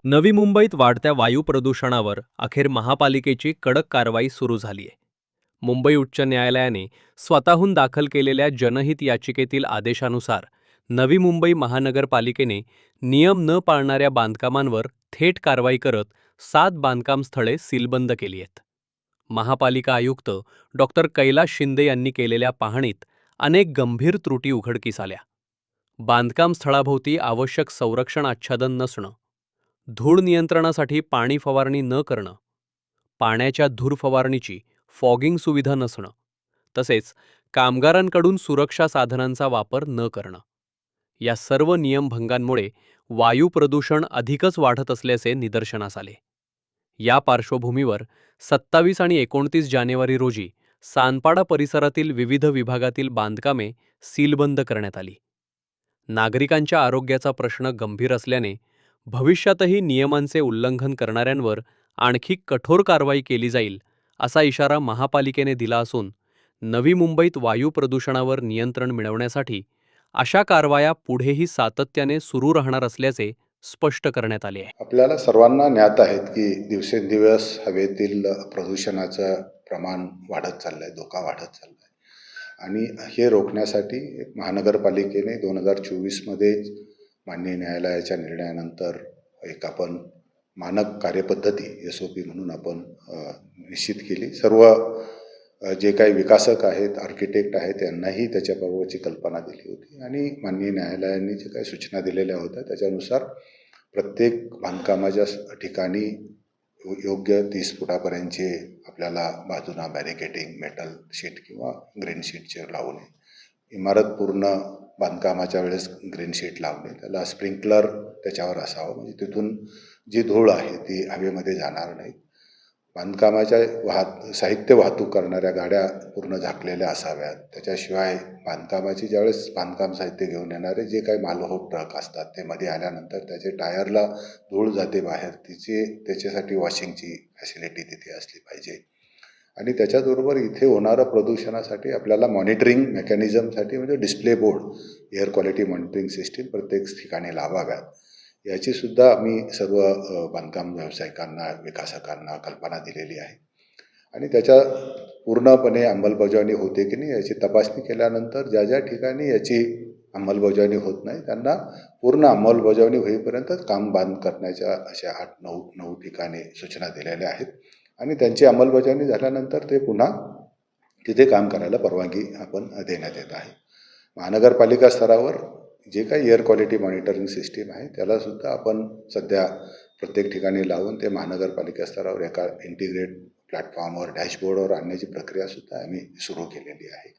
नवी मुंबईत वाढत्या वायू प्रदूषणावर अखेर महापालिकेची कडक कारवाई सुरू झाली आहे. मुंबई उच्च न्यायालयाने स्वतःहून दाखल केलेल्या जनहित याचिकेतील आदेशानुसार नवी मुंबई महानगरपालिकेने नियम न पाळणाऱ्या बांधकामांवर थेट कारवाई करत 7 बांधकाम स्थळे सीलबंद केली आहेत. महापालिका आयुक्त डॉक्टर कैलास शिंदे यांनी केलेल्या पाहणीत अनेक गंभीर त्रुटी उघडकीस आल्या. बांधकाम स्थळाभोवती आवश्यक संरक्षण आच्छादन नसणं, धूळ नियंत्रणासाठी पाणी फवारणी न करणं, पाण्याच्या धूर फवारणीची फॉगिंग सुविधा नसणं, तसेच कामगारांकडून सुरक्षा साधनांचा वापर न करणं. या सर्व नियमभंगांमुळे वायू प्रदूषण अधिकच वाढत असल्याचे निदर्शनास आले. या पार्श्वभूमीवर 27 आणि 29 जानेवारी रोजी सानपाडा परिसरातील विविध विभागातील बांधकामे सीलबंद करण्यात आली. नागरिकांच्या आरोग्याचा प्रश्न गंभीर असल्याने भविष्यातही नियमांचे उल्लंघन करणाऱ्यांवर आणखी कठोर कारवाई केली जाईल, असा इशारा महापालिकेने दिला असून नवी मुंबईत वायू प्रदूषणावर नियंत्रण मिळवण्यासाठी अशा कारवाया पुढेही सातत्याने सुरू राहणार असल्याचे स्पष्ट करण्यात आले आहे. आपल्याला सर्वांना ज्ञात आहेत की दिवसेंदिवस हवेतील प्रदूषणाचं प्रमाण वाढत चाललं आहे, धोका वाढत चालला आहे. आणि हे रोखण्यासाठी महानगरपालिकेने 2024मध्ये माननीय न्यायालयाच्या निर्णयानंतर एक आपण मानक कार्यपद्धती SOP म्हणून आपण निश्चित केली. सर्व जे काही विकासक आहेत, आर्किटेक्ट आहेत, त्यांनाही त्याच्याबरोबरची कल्पना दिली होती आणि माननीय न्यायालयाने जे काही सूचना दिलेल्या होत्या त्याच्यानुसार प्रत्येक बांधकामाच्या ठिकाणी योग्य 30 फुटापर्यंतचे आपल्याला बाजूला बॅरिकेडिंग, मेटल शीट किंवा ग्रीन शीटचे लावणे, इमारत पूर्ण बांधकामाच्या वेळेस ग्रीन शीट लावणे, त्याला स्प्रिंकलर त्याच्यावर असावं म्हणजे तिथून जी धूळ आहे ती हवेमध्ये जाणार नाही. बांधकामाच्या साहित्य वाहतूक करणाऱ्या गाड्या पूर्ण झाकलेल्या असाव्यात. त्याच्याशिवाय बांधकामाची ज्यावेळेस बांधकाम साहित्य घेऊन येणारे जे काही मालवाहू ट्रक असतात ते मध्ये आल्यानंतर त्याचे टायरला धूळ जाते बाहेर, त्याच्यासाठी वॉशिंगची फॅसिलिटी तिथे असली पाहिजे. आणि त्याच्याबरोबर इथे होणारं प्रदूषणासाठी आपल्याला मॉनिटरिंग मेकॅनिझमसाठी म्हणजे display board, air quality monitoring system प्रत्येक ठिकाणी लावाव्यात. याचीसुद्धा मी सर्व बांधकाम व्यावसायिकांना, विकासकांना कल्पना दिलेली आहे. आणि त्याच्या पूर्णपणे अंमलबजावणी होते की नाही याची तपासणी केल्यानंतर ज्या ज्या ठिकाणी याची अंमलबजावणी होत नाही त्यांना पूर्ण अंमलबजावणी होईपर्यंत काम बंद करण्याच्या अशा 8-9 ठिकाणी सूचना दिलेल्या आहेत. आणि त्यांची अंमलबजावणी झाल्यानंतर ते पुन्हा तिथे काम करायला परवानगी आपण देण्यात येत आहे. महानगरपालिका स्तरावर जे काही एअर क्वालिटी मॉनिटरिंग सिस्टीम आहे त्यालासुद्धा आपण सध्या प्रत्येक ठिकाणी लावून ते महानगरपालिका स्तरावर एका इंटिग्रेट प्लॅटफॉर्मवर, डॅशबोर्डवर आणण्याची प्रक्रियासुद्धा आम्ही सुरू केलेली आहे.